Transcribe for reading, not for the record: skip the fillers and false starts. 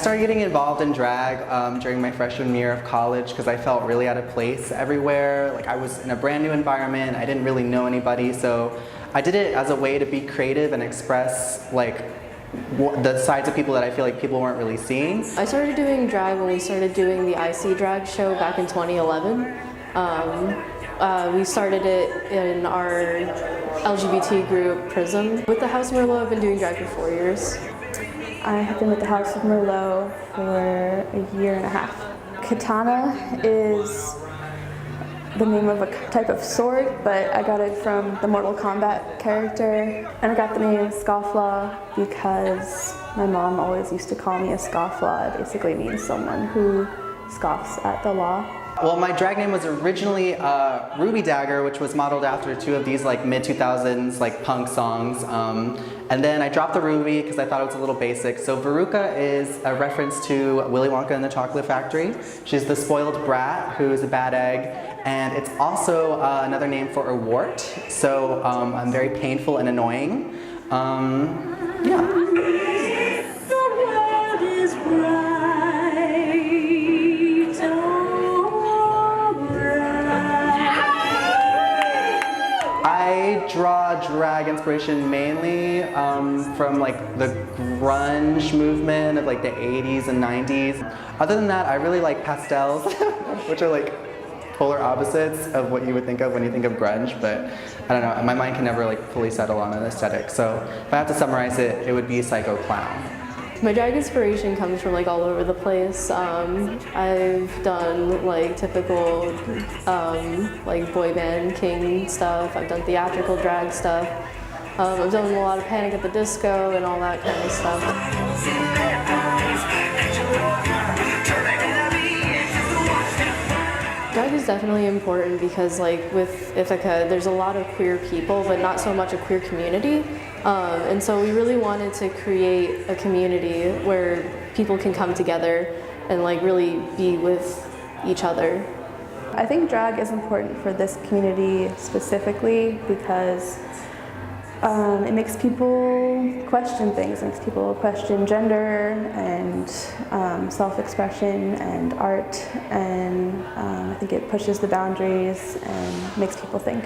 started getting involved in drag during my freshman year of college because I felt really out of place everywhere. Like I was in a brand new environment, I didn't really know anybody, so I did it as a way to be creative and express like the sides of people that I feel like people weren't really seeing. I started doing drag when we started doing the IC drag show back in 2011. We started it in our LGBT group Prism. With the House of Merlot, I've been doing drag for 4 years. I have been with the House of Merlot for a year and a half. Katana is the name of a type of sword, but I got it from the Mortal Kombat character. And I got the name Scofflaw because my mom always used to call me a scofflaw. It basically means someone who scoffs at the law. Well, my drag name was originally Ruby Dagger, which was modeled after two of these like mid-2000s like punk songs. And then I dropped the Ruby because I thought it was a little basic. So Veruca is a reference to Willy Wonka and the Chocolate Factory. She's the spoiled brat who is a bad egg. And it's also another name for a wart. So I'm very painful and annoying. Yeah. I draw drag inspiration mainly from like the grunge movement of like the 80s and 90s. Other than that, I really like pastels, which are like polar opposites of what you would think of when you think of grunge, but I don't know, my mind can never like fully settle on an aesthetic. So if I have to summarize it, it would be Psycho Clown. My drag inspiration comes from like all over the place. I've done like typical like boy band king stuff. I've done theatrical drag stuff. I've done a lot of Panic at the Disco and all that kind of stuff. Drag is definitely important because like with Ithaca, there's a lot of queer people, but not so much a queer community. And so we really wanted to create a community where people can come together and like really be with each other. I think drag is important for this community specifically because it makes people question things. It makes people question gender and self-expression and art, and I think it pushes the boundaries and makes people think.